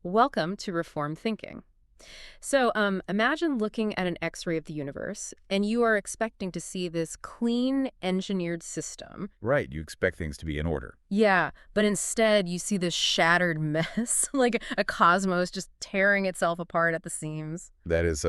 Welcome to Reform Thinking. So, imagine looking at an X-ray of the universe, and you are expecting to see this clean, engineered system. Right, you expect things to be in order. Yeah, but instead you see this shattered mess, like a cosmos just tearing itself apart at the seams. That is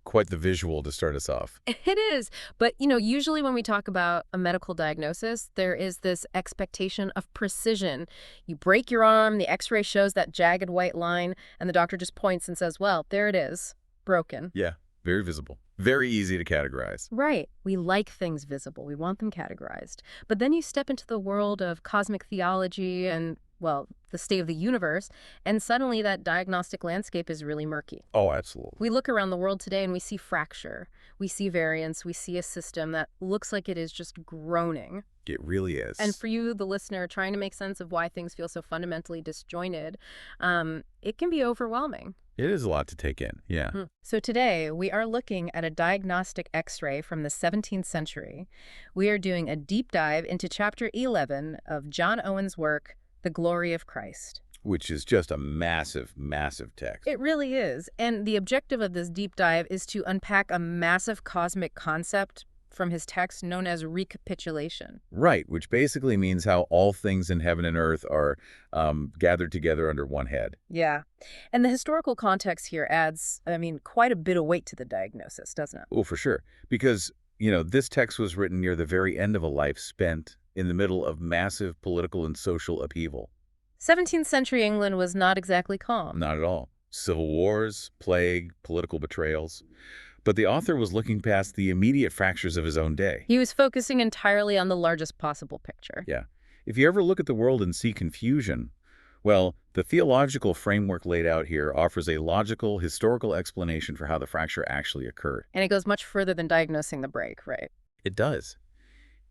quite the visual to start us off. It is. But, usually when we talk about a medical diagnosis, there is this expectation of precision. You break your arm, the X-ray shows that jagged white line, and the doctor just points and says, well, there it is, broken. Yeah, very visible. Very easy to categorize. Right. We like things visible. We want them categorized. But then you step into the world of cosmic theology and, well, the state of the universe, and suddenly that diagnostic landscape is really murky. Oh, absolutely. We look around the world today and we see fracture, we see variance, we see a system that looks like it is just groaning. It really is. And for you, the listener, trying to make sense of why things feel so fundamentally disjointed, it can be overwhelming. It is a lot to take in, yeah. So today, we are looking at a diagnostic X-ray from the 17th century. We are doing a deep dive into Chapter 11 of John Owen's work, The Glory of Christ. Which is just a massive, massive text. It really is. And the objective of this deep dive is to unpack a massive cosmic concept from his text known as recapitulation. Right, which basically means how all things in heaven and earth are gathered together under one head. Yeah. And the historical context here adds, quite a bit of weight to the diagnosis, doesn't it? Oh, for sure. Because, this text was written near the very end of a life spent in the middle of massive political and social upheaval. 17th century England was not exactly calm. Not at all. Civil wars, plague, political betrayals. But the author was looking past the immediate fractures of his own day. He was focusing entirely on the largest possible picture. Yeah. If you ever look at the world and see confusion, well, the theological framework laid out here offers a logical, historical explanation for how the fracture actually occurred. And it goes much further than diagnosing the break, right? It does.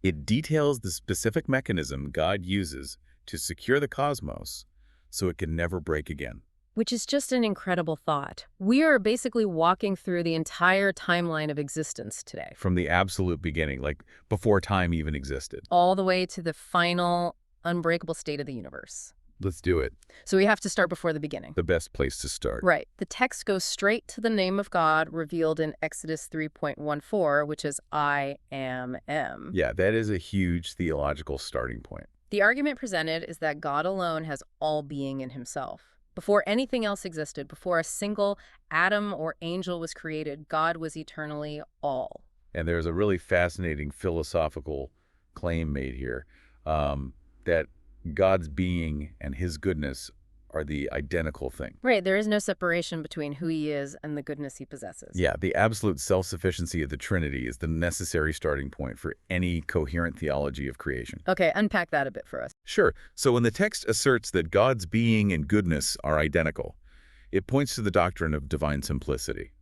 It details the specific mechanism God uses to secure the cosmos so it can never break again. Which is just an incredible thought. We are basically walking through the entire timeline of existence today. From the absolute beginning, like before time even existed. All the way to the final, unbreakable state of the universe. Let's do it. So we have to start before the beginning. The best place to start. Right. The text goes straight to the name of God revealed in Exodus 3.14, which is I am. Yeah, that is a huge theological starting point. The argument presented is that God alone has all being in himself. Before anything else existed, before a single atom or angel was created, God was eternally all. And there's a really fascinating philosophical claim made here that God's being and his goodness are the identical thing. Right, there is no separation between who he is and the goodness he possesses. Yeah, the absolute self-sufficiency of the Trinity is the necessary starting point for any coherent theology of creation. Okay, unpack that a bit for us. Sure. So when the text asserts that God's being and goodness are identical, it points to the doctrine of divine simplicity.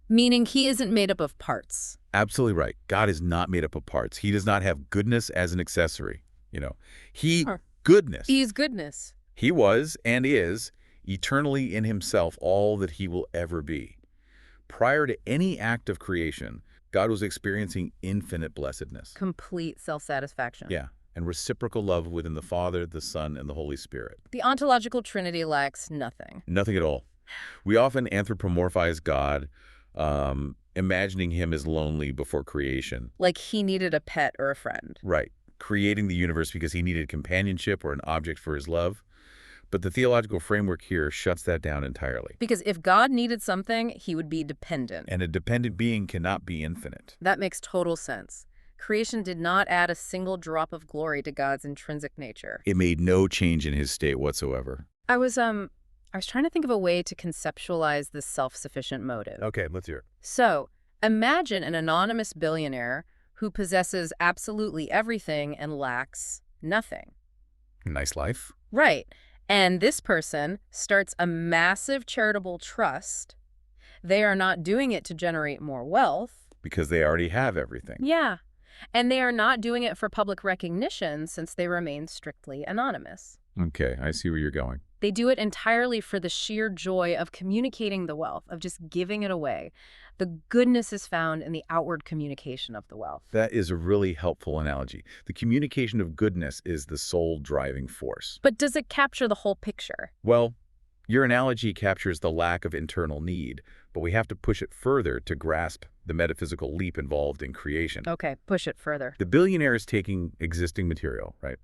Meaning he isn't made up of parts. Absolutely right. God is not made up of parts. He does not have goodness as an accessory. Goodness. He's goodness. He was and is eternally in himself all that he will ever be. Prior to any act of creation, God was experiencing infinite blessedness. Complete self-satisfaction. Yeah, and reciprocal love within the Father, the Son, and the Holy Spirit. The ontological Trinity lacks nothing. Nothing at all. We often anthropomorphize God, imagining him as lonely before creation. Like he needed a pet or a friend. Right, creating the universe because he needed companionship or an object for his love. But the theological framework here shuts that down entirely. Because if God needed something, he would be dependent. And a dependent being cannot be infinite. That makes total sense. Creation did not add a single drop of glory to God's intrinsic nature. It made no change in his state whatsoever. I was trying to think of a way to conceptualize this self-sufficient motive. Okay, let's hear it. So, imagine an anonymous billionaire who possesses absolutely everything and lacks nothing. Nice life. Right. And this person starts a massive charitable trust. They are not doing it to generate more wealth. Because they already have everything. Yeah. And they are not doing it for public recognition since they remain strictly anonymous. Okay, I see where you're going. They do it entirely for the sheer joy of communicating the wealth, of just giving it away. The goodness is found in the outward communication of the wealth. That is a really helpful analogy. The communication of goodness is the sole driving force. But does it capture the whole picture? Well, Your analogy captures the lack of internal need, but we have to push it further to grasp the metaphysical leap involved in creation. Okay, push it further. The billionaire is taking existing material, right?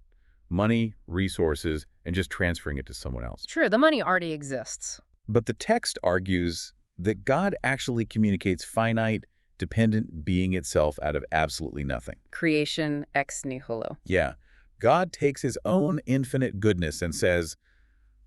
Money, resources, and just transferring it to someone else. Sure, the money already exists. But the text argues that God actually communicates finite, dependent being itself out of absolutely nothing. Creation ex nihilo. Yeah, God takes his own infinite goodness and says,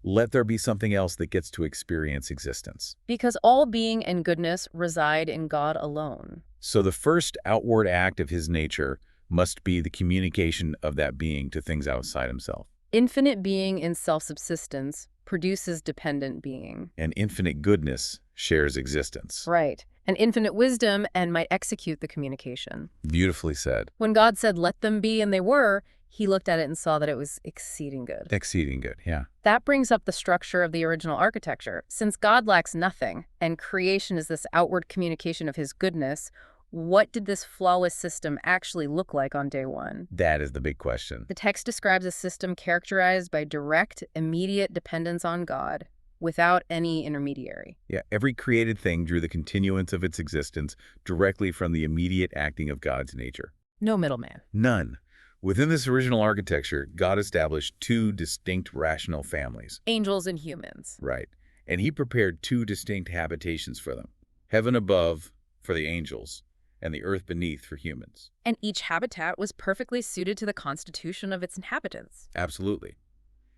let there be something else that gets to experience existence. Because all being and goodness reside in God alone. So the first outward act of his nature must be the communication of that being to things outside himself. Infinite being in self-subsistence produces dependent being. And infinite goodness shares existence. Right. And infinite wisdom and might execute the communication. Beautifully said. When God said, let them be, and they were, he looked at it and saw that it was exceeding good. Exceeding good, yeah. That brings up the structure of the original architecture. Since God lacks nothing, and creation is this outward communication of his goodness, what did this flawless system actually look like on day one? That is the big question. The text describes a system characterized by direct, immediate dependence on God, without any intermediary. Yeah, every created thing drew the continuance of its existence directly from the immediate acting of God's nature. No middleman. None. Within this original architecture, God established two distinct rational families. Angels and humans. Right. And he prepared two distinct habitations for them. Heaven above for the angels, and the earth beneath for humans. And each habitat was perfectly suited to the constitution of its inhabitants. Absolutely.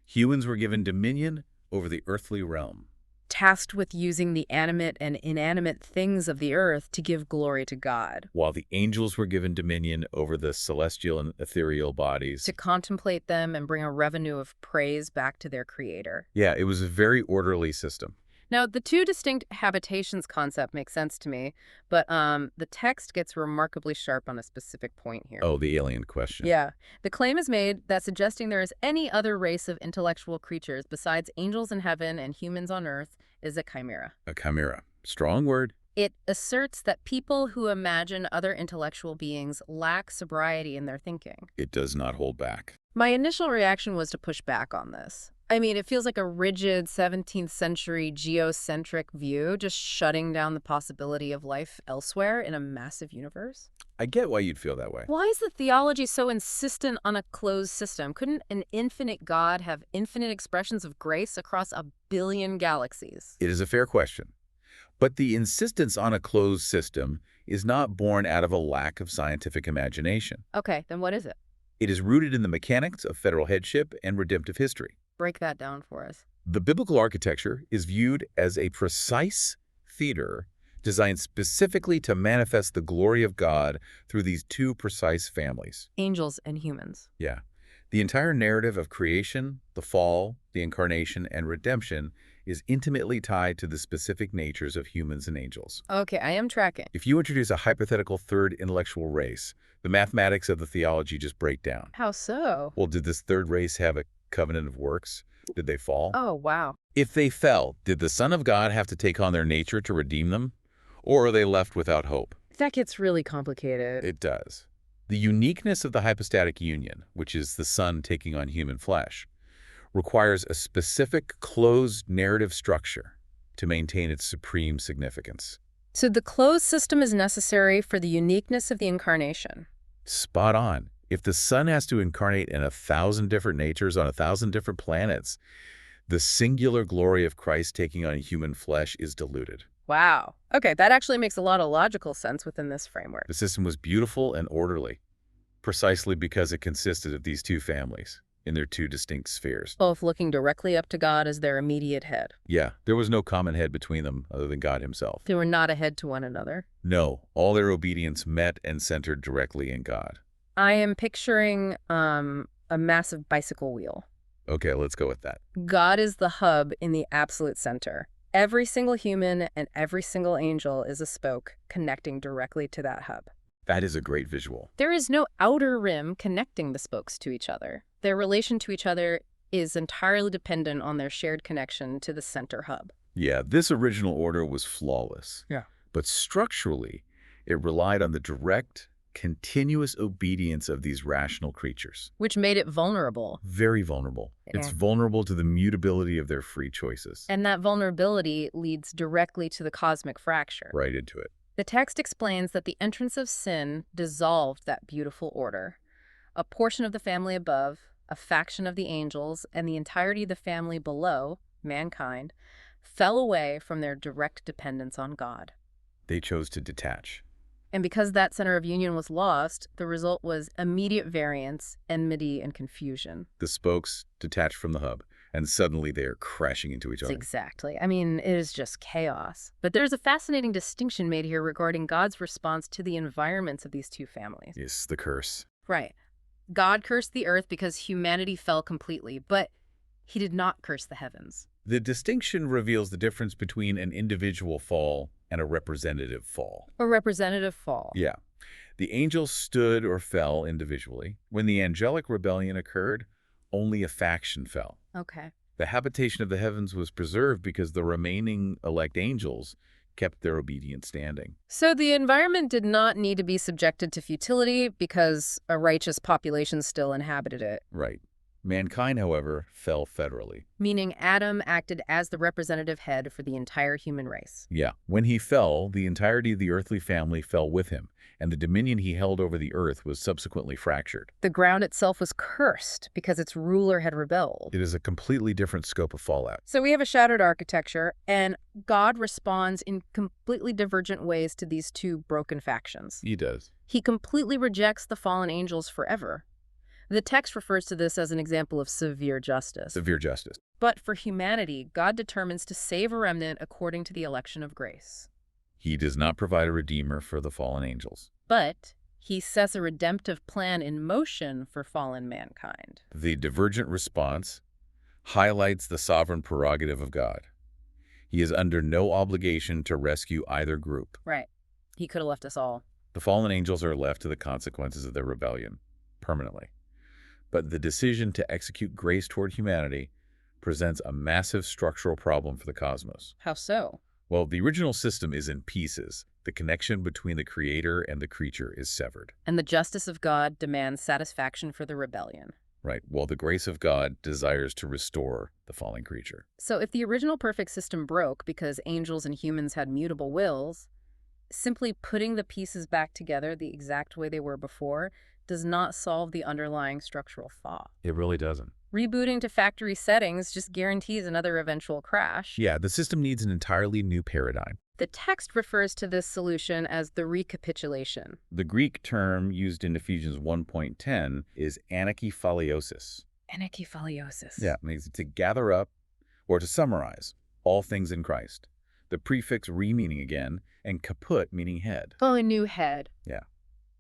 Humans were given dominion over the earthly realm, Tasked with using the animate and inanimate things of the earth to give glory to God. while the angels were given dominion over the celestial and ethereal bodies. To contemplate them and bring a revenue of praise back to their creator. Yeah, it was a very orderly system. Now, the two distinct habitations concept makes sense to me, but the text gets remarkably sharp on a specific point here. Oh, the alien question. Yeah. The claim is made that suggesting there is any other race of intellectual creatures besides angels in heaven and humans on earth is a chimera. A chimera. Strong word. It asserts that people who imagine other intellectual beings lack sobriety in their thinking. It does not hold back. My initial reaction was to push back on this. I mean, it feels like a rigid 17th century geocentric view, just shutting down the possibility of life elsewhere in a massive universe. I get why you'd feel that way. Why is the theology so insistent on a closed system? Couldn't an infinite God have infinite expressions of grace across a billion galaxies? It is a fair question. But the insistence on a closed system is not born out of a lack of scientific imagination. Okay, then what is it? It is rooted in the mechanics of federal headship and redemptive history. Break that down for us. The biblical architecture is viewed as a precise theater designed specifically to manifest the glory of God through these two precise families. Angels and humans. Yeah. The entire narrative of creation, the fall, the incarnation, and redemption is intimately tied to the specific natures of humans and angels. Okay, I am tracking. If you introduce a hypothetical third intellectual race, the mathematics of the theology just break down. How so? Well, did this third race have a covenant of works? Did they fall? Oh, wow. If they fell, did the Son of God have to take on their nature to redeem them? Or are they left without hope? That gets really complicated. It does. The uniqueness of the hypostatic union, which is the Son taking on human flesh, requires a specific closed narrative structure to maintain its supreme significance. So the closed system is necessary for the uniqueness of the incarnation. Spot on. If the Son has to incarnate in 1,000 different natures on 1,000 different planets, the singular glory of Christ taking on human flesh is diluted. Wow. Okay, that actually makes a lot of logical sense within this framework. The system was beautiful and orderly, precisely because it consisted of these two families in their two distinct spheres. Both looking directly up to God as their immediate head. Yeah, there was no common head between them other than God himself. They were not a head to one another. No, all their obedience met and centered directly in God. I am picturing a massive bicycle wheel. Okay, let's go with that. God is the hub in the absolute center. Every single human and every single angel is a spoke connecting directly to that hub. That is a great visual. There is no outer rim connecting the spokes to each other. Their relation to each other is entirely dependent on their shared connection to the center hub. Yeah, this original order was flawless. Yeah. But structurally, it relied on the direct, continuous obedience of these rational creatures. Which made it vulnerable. Very vulnerable. It's Yeah. vulnerable to the mutability of their free choices. And that vulnerability leads directly to the cosmic fracture. Right into it. The text explains that the entrance of sin dissolved that beautiful order. A portion of the family above, a faction of the angels, and the entirety of the family below, mankind, fell away from their direct dependence on God. They chose to detach. And because that center of union was lost, the result was immediate variance, enmity, and confusion. The spokes detached from the hub, and suddenly they are crashing into each other. Exactly. I mean, it is just chaos. But there's a fascinating distinction made here regarding God's response to the environments of these two families. Yes, the curse. Right. God cursed the earth because humanity fell completely, but he did not curse the heavens. The distinction reveals the difference between an individual fall and a representative fall. A representative fall. Yeah. The angels stood or fell individually. When the angelic rebellion occurred, only a faction fell. Okay. The habitation of the heavens was preserved because the remaining elect angels kept their obedience standing. So the environment did not need to be subjected to futility because a righteous population still inhabited it. Right. Mankind, however, fell federally. Meaning Adam acted as the representative head for the entire human race. Yeah. When he fell, the entirety of the earthly family fell with him, and the dominion he held over the earth was subsequently fractured. The ground itself was cursed because its ruler had rebelled. It is a completely different scope of fallout. So we have a shattered architecture, and God responds in completely divergent ways to these two broken factions. He does. He completely rejects the fallen angels forever. The text refers to this as an example of severe justice. Severe justice. But for humanity, God determines to save a remnant according to the election of grace. He does not provide a redeemer for the fallen angels. But he sets a redemptive plan in motion for fallen mankind. The divergent response highlights the sovereign prerogative of God. He is under no obligation to rescue either group. Right. He could have left us all. The fallen angels are left to the consequences of their rebellion, permanently. But the decision to execute grace toward humanity presents a massive structural problem for the cosmos. How so? Well, the original system is in pieces. The connection between the creator and the creature is severed. And the justice of God demands satisfaction for the rebellion. Right, while the grace of God desires to restore the fallen creature. So if the original perfect system broke because angels and humans had mutable wills, simply putting the pieces back together the exact way they were before does not solve the underlying structural flaw. It really doesn't. Rebooting to factory settings just guarantees another eventual crash. Yeah, the system needs an entirely new paradigm. The text refers to this solution as the recapitulation. The Greek term used in Ephesians 1.10 is anakephaliosis. Anakephaliosis. Yeah, it means to gather up or to summarize all things in Christ. The prefix re meaning again, and kaput meaning head. Oh, a new head. Yeah.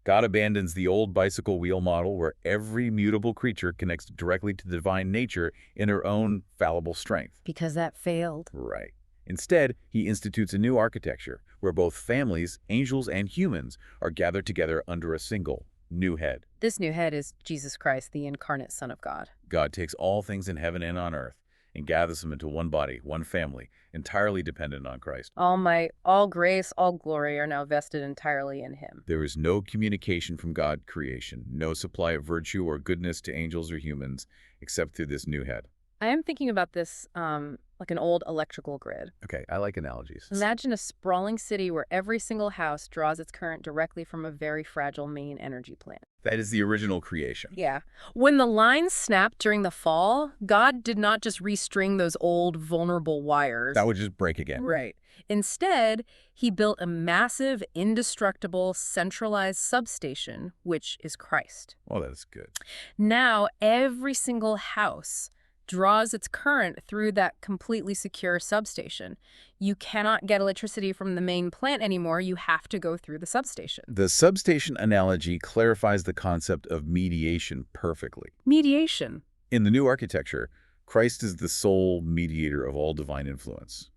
God abandons the old bicycle wheel model where every mutable creature connects directly to the divine nature in her own fallible strength. Because that failed. Right. Instead, he institutes a new architecture where both families, angels and humans, are gathered together under a single new head. This new head is Jesus Christ, the incarnate Son of God. God takes all things in heaven and on earth and gathers them into one body, one family, entirely dependent on Christ. All might, all grace, all glory are now vested entirely in him. There is no communication from God creation, no supply of virtue or goodness to angels or humans, except through this new head. I am thinking about this like an old electrical grid. Okay, I like analogies. Imagine a sprawling city where every single house draws its current directly from a very fragile main energy plant. That is the original creation. Yeah. When the lines snapped during the fall, God did not just restring those old vulnerable wires. That would just break again. Right. Instead, he built a massive, indestructible, centralized substation, which is Christ. Well, that is good. Now, every single house draws its current through that completely secure substation. You cannot get electricity from the main plant anymore. You have to go through the substation. The substation analogy clarifies the concept of mediation perfectly. Mediation. In the new architecture, Christ is the sole mediator of all divine influence.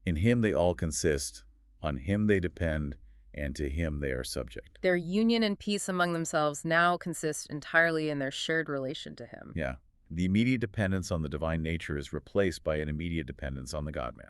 In him they all consist, on him they depend, and to him they are subject. Their union and peace among themselves now consist entirely in their shared relation to him. Yeah. The immediate dependence on the divine nature is replaced by an immediate dependence on the God-man.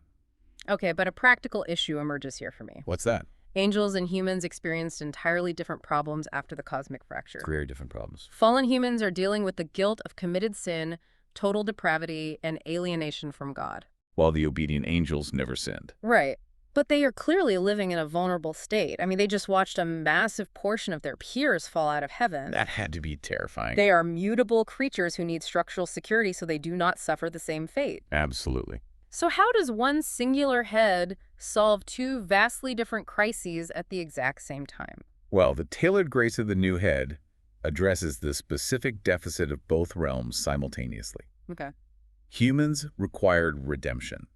Okay, but a practical issue emerges here for me. What's that? Angels and humans experienced entirely different problems after the cosmic fracture. Very different problems. Fallen humans are dealing with the guilt of committed sin, total depravity, and alienation from God. While the obedient angels never sinned. Right. But they are clearly living in a vulnerable state. I mean, they just watched a massive portion of their peers fall out of heaven. That had to be terrifying. They are mutable creatures who need structural security so they do not suffer the same fate. Absolutely. So how does one singular head solve two vastly different crises at the exact same time? Well, the tailored grace of the new head addresses the specific deficit of both realms simultaneously. Okay. Humans required redemption.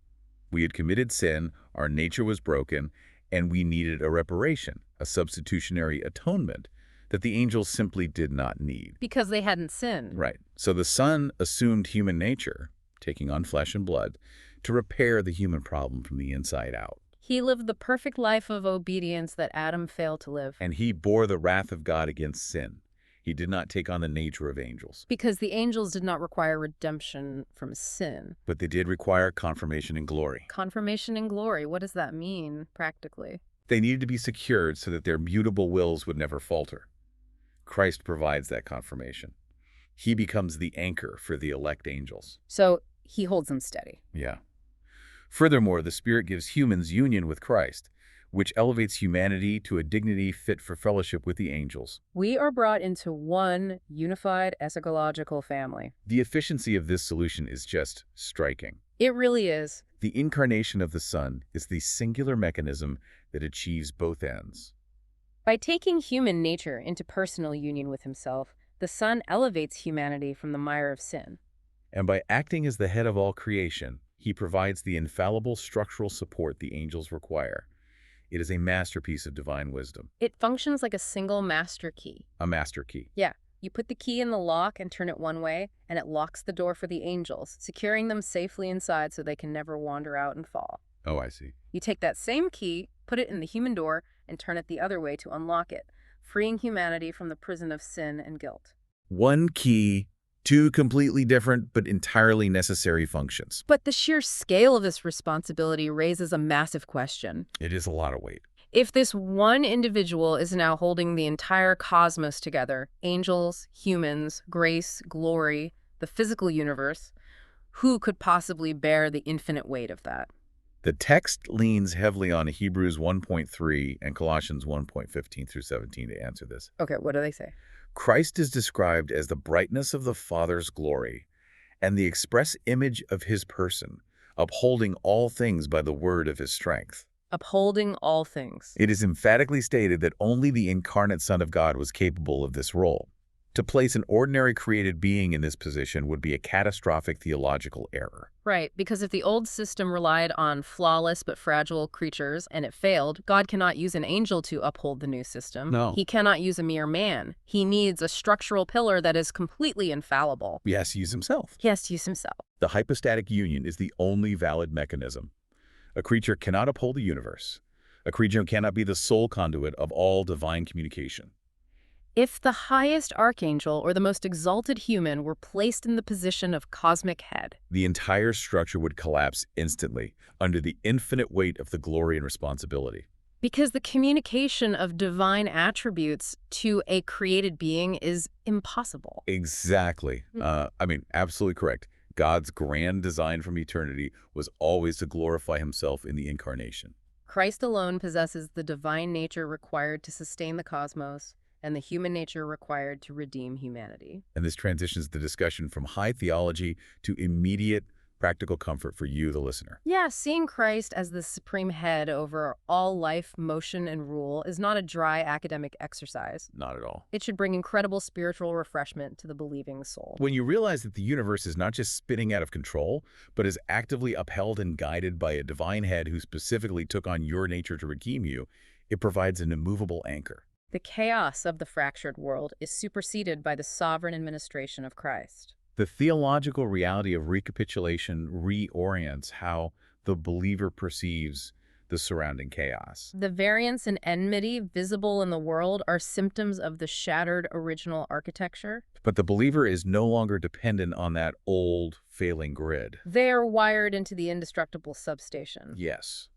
We had committed sin, our nature was broken, and we needed a reparation, a substitutionary atonement that the angels simply did not need. Because they hadn't sinned. Right. So the Son assumed human nature, taking on flesh and blood, to repair the human problem from the inside out. He lived the perfect life of obedience that Adam failed to live. And he bore the wrath of God against sin. He did not take on the nature of angels. Because the angels did not require redemption from sin. But they did require confirmation in glory. Confirmation in glory, what does that mean, practically? They needed to be secured so that their mutable wills would never falter. Christ provides that confirmation. He becomes the anchor for the elect angels. So he holds them steady. Yeah. Furthermore, the Spirit gives humans union with Christ, which elevates humanity to a dignity fit for fellowship with the angels. We are brought into one unified eschatological family. The efficiency of this solution is just striking. It really is. The incarnation of the Son is the singular mechanism that achieves both ends. By taking human nature into personal union with himself, the Son elevates humanity from the mire of sin. And by acting as the head of all creation, he provides the infallible structural support the angels require. It is a masterpiece of divine wisdom. It functions like a single master key. A master key. Yeah. You put the key in the lock and turn it one way, and it locks the door for the angels, securing them safely inside so they can never wander out and fall. Oh, I see. You take that same key, put it in the human door, and turn it the other way to unlock it, freeing humanity from the prison of sin and guilt. One key, two completely different but entirely necessary functions. But the sheer scale of this responsibility raises a massive question. It is a lot of weight. If this one individual is now holding the entire cosmos together, angels, humans, grace, glory, the physical universe, who could possibly bear the infinite weight of that? The text leans heavily on Hebrews 1.3 and Colossians 1.15 through 17 to answer this. Okay, what do they say? Christ is described as the brightness of the Father's glory and the express image of his person, upholding all things by the word of his strength. Upholding all things. It is emphatically stated that only the incarnate Son of God was capable of this role. To place an ordinary created being in this position would be a catastrophic theological error. Right, because if the old system relied on flawless but fragile creatures and it failed, God cannot use an angel to uphold the new system. No. He cannot use a mere man. He needs a structural pillar that is completely infallible. He has to use himself. He has to use himself. The hypostatic union is the only valid mechanism. A creature cannot uphold the universe. A creature cannot be the sole conduit of all divine communication. If the highest archangel or the most exalted human were placed in the position of cosmic head, the entire structure would collapse instantly under the infinite weight of the glory and responsibility. because the communication of divine attributes to a created being is impossible. Exactly. Absolutely correct. God's grand design from eternity was always to glorify himself in the incarnation. Christ alone possesses the divine nature required to sustain the cosmos and the human nature required to redeem humanity. And this transitions the discussion from high theology to immediate practical comfort for you, the listener. Yeah, seeing Christ as the supreme head over all life, motion, and rule is not a dry academic exercise. Not at all. It should bring incredible spiritual refreshment to the believing soul. When you realize that the universe is not just spinning out of control, but is actively upheld and guided by a divine head who specifically took on your nature to redeem you, it provides an immovable anchor. The chaos of the fractured world is superseded by the sovereign administration of Christ. The theological reality of recapitulation reorients how the believer perceives the surrounding chaos. The variance and enmity visible in the world are symptoms of the shattered original architecture. But the believer is no longer dependent on that old, failing grid. They are wired into the indestructible substation. Yes.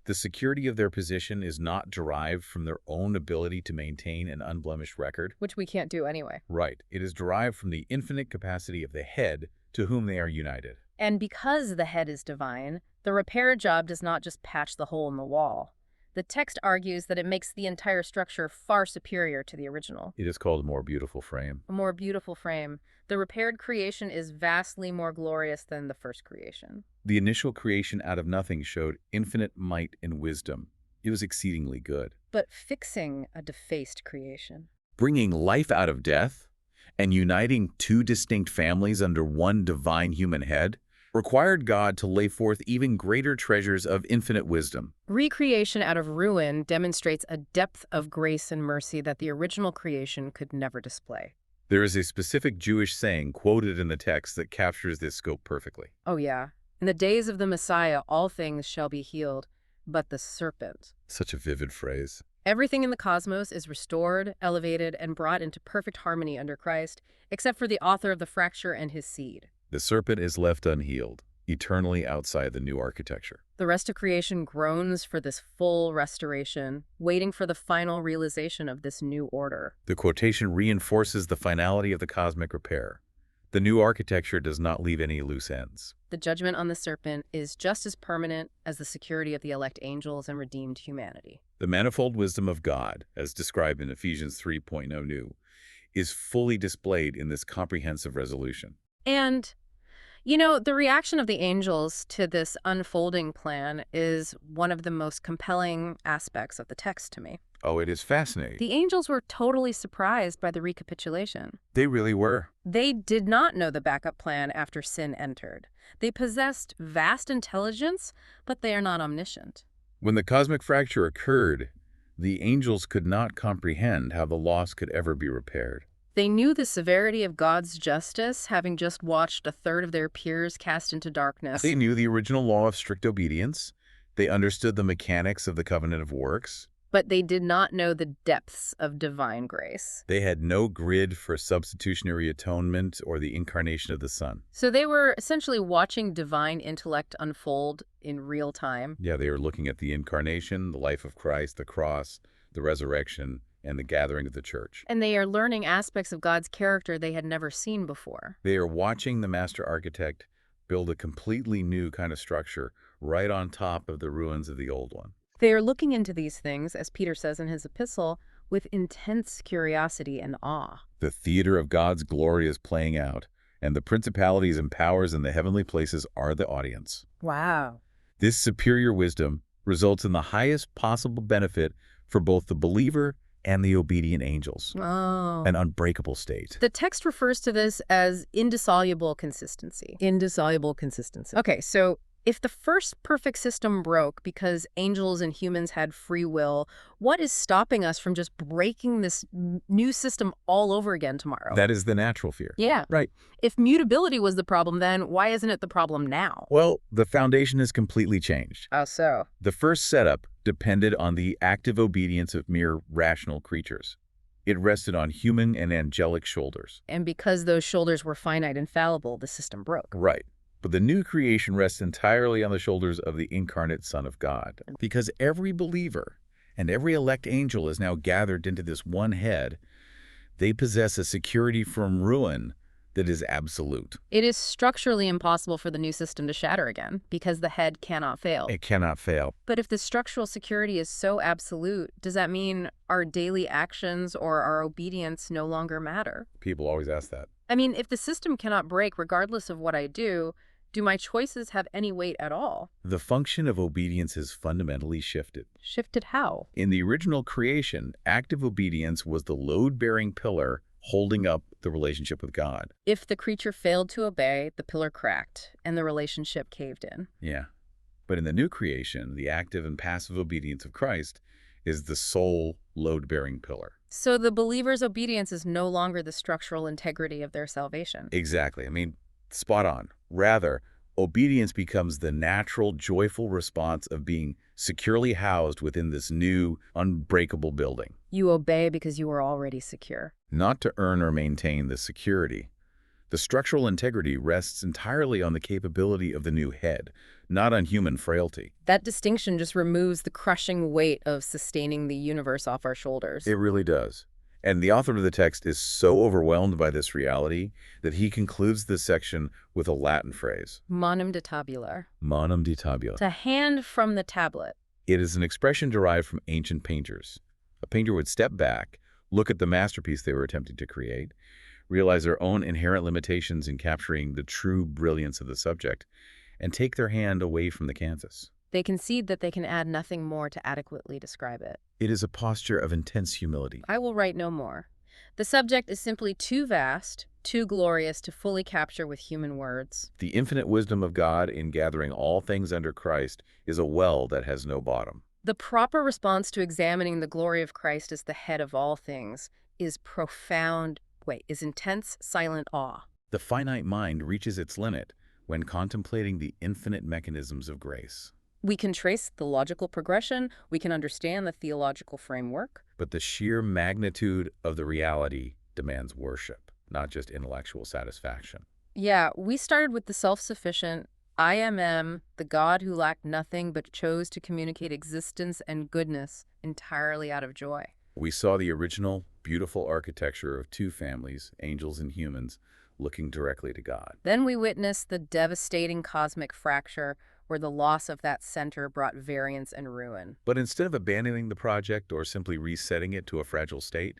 The security of their position is not derived from their own ability to maintain an unblemished record. Which we can't do anyway. Right. It is derived from the infinite capacity of the head to whom they are united. And because the head is divine, the repair job does not just patch the hole in the wall. The text argues that it makes the entire structure far superior to the original. It is called a more beautiful frame. A more beautiful frame. The repaired creation is vastly more glorious than the first creation. The initial creation out of nothing showed infinite might and wisdom. It was exceedingly good. But fixing a defaced creation, Bringing life out of death and uniting two distinct families under one divine human head required God to lay forth even greater treasures of infinite wisdom. recreation out of ruin demonstrates a depth of grace and mercy that the original creation could never display. There is a specific Jewish saying quoted in the text that captures this scope perfectly. Oh yeah, in the days of the Messiah, all things shall be healed, but the serpent. Such a vivid phrase. Everything in the cosmos is restored, elevated, and brought into perfect harmony under Christ, except for the author of the fracture and his seed. The serpent is left unhealed, eternally outside the new architecture. The rest of creation groans for this full restoration, waiting for the final realization of this new order. The quotation reinforces the finality of the cosmic repair. The new architecture does not leave any loose ends. The judgment on the serpent is just as permanent as the security of the elect angels and redeemed humanity. The manifold wisdom of God, as described in Ephesians 3.0 new, is fully displayed in this comprehensive resolution. And you know, the reaction of the angels to this unfolding plan is one of the most compelling aspects of the text to me. Oh, it is fascinating. The angels were totally surprised by the recapitulation. They really were. They did not know the backup plan after sin entered. They possessed vast intelligence, but they are not omniscient. When the cosmic fracture occurred, the angels could not comprehend how the loss could ever be repaired. They knew the severity of God's justice, having just watched a third of their peers cast into darkness. They knew the original law of strict obedience. They understood the mechanics of the covenant of works. But they did not know the depths of divine grace. They had no grid for substitutionary atonement or the incarnation of the Son. So they were essentially watching divine intellect unfold in real time. Yeah, they were looking at the incarnation, the life of Christ, the cross, the resurrection, and the gathering of the church. And they are learning aspects of God's character they had never seen before. They are watching the master architect build a completely new kind of structure right on top of the ruins of the old one. They are looking into these things, as Peter says in his epistle, with intense curiosity and awe. The theater of God's glory is playing out, and the principalities and powers in the heavenly places are the audience. Wow. This superior wisdom results in the highest possible benefit for both the believer and the obedient angels. Oh. An unbreakable state. The text refers to this as indissoluble consistency. Indissoluble consistency. Okay, so if the first perfect system broke because angels and humans had free will, what is stopping us from just breaking this new system all over again tomorrow? That is the natural fear. Yeah. Right. If mutability was the problem then, why isn't it the problem now? Well, the foundation has completely changed. How so? The first setup depended on the active obedience of mere rational creatures. It rested on human and angelic shoulders. And because those shoulders were finite and fallible, the system broke. Right. But the new creation rests entirely on the shoulders of the incarnate Son of God. Because every believer and every elect angel is now gathered into this one head, they possess a security from ruin that is absolute. It is structurally impossible for the new system to shatter again because the head cannot fail. It cannot fail. But if the structural security is so absolute, does that mean our daily actions or our obedience no longer matter? People always ask that. I mean, if the system cannot break regardless of what I do my choices have any weight at all? The function of obedience has fundamentally shifted. Shifted how? In the original creation, active obedience was the load-bearing pillar holding up the relationship with God. If the creature failed to obey, the pillar cracked and the relationship caved in. Yeah. But in the new creation, the active and passive obedience of Christ is the sole load-bearing pillar. So the believer's obedience is no longer the structural integrity of their salvation. Exactly. I mean, spot on. Rather, obedience becomes the natural, joyful response of being securely housed within this new, unbreakable building. You obey because you are already secure. Not to earn or maintain the security. The structural integrity rests entirely on the capability of the new head, not on human frailty. That distinction just removes the crushing weight of sustaining the universe off our shoulders. It really does. And the author of the text is so overwhelmed by this reality that he concludes this section with a Latin phrase, Monum de tabula. manum di tabula. To hand from the tablet. It is an expression derived from ancient painters. A painter would step back, look at the masterpiece they were attempting to create, realize their own inherent limitations in capturing the true brilliance of the subject, and take their hand away from the canvas. They concede that they can add nothing more to adequately describe it. It is a posture of intense humility. I will write no more. The subject is simply too vast, too glorious to fully capture with human words. The infinite wisdom of God in gathering all things under Christ is a well that has no bottom. The proper response to examining the glory of Christ as the head of all things is is intense, silent awe. The finite mind reaches its limit when contemplating the infinite mechanisms of grace. We can trace the logical progression, we can understand the theological framework. But the sheer magnitude of the reality demands worship, not just intellectual satisfaction. Yeah, we started with the self-sufficient I am, the God who lacked nothing but chose to communicate existence and goodness entirely out of joy. We saw the original, beautiful architecture of two families, angels and humans, looking directly to God. Then we witnessed the devastating cosmic fracture where the loss of that center brought variance and ruin. But instead of abandoning the project or simply resetting it to a fragile state,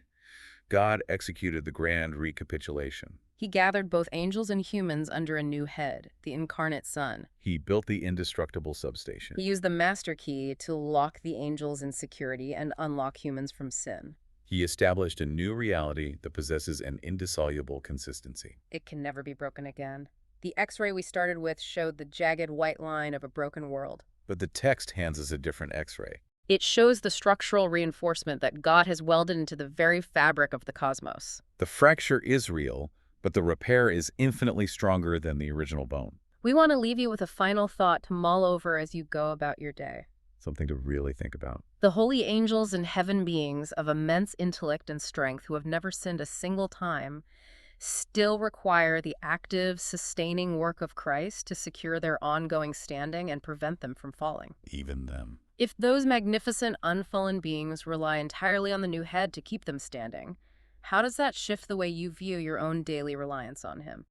God executed the grand recapitulation. He gathered both angels and humans under a new head, the incarnate Son. He built the indestructible substation. He used the master key to lock the angels in security and unlock humans from sin. He established a new reality that possesses an indissoluble consistency. It can never be broken again. The X-ray we started with showed the jagged white line of a broken world. But the text hands us a different X-ray. It shows the structural reinforcement that God has welded into the very fabric of the cosmos. The fracture is real, but the repair is infinitely stronger than the original bone. We want to leave you with a final thought to mull over as you go about your day. Something to really think about. The holy angels and heaven beings of immense intellect and strength who have never sinned a single time still require the active, sustaining work of Christ to secure their ongoing standing and prevent them from falling. Even them. If those magnificent, unfallen beings rely entirely on the new head to keep them standing, how does that shift the way you view your own daily reliance on him?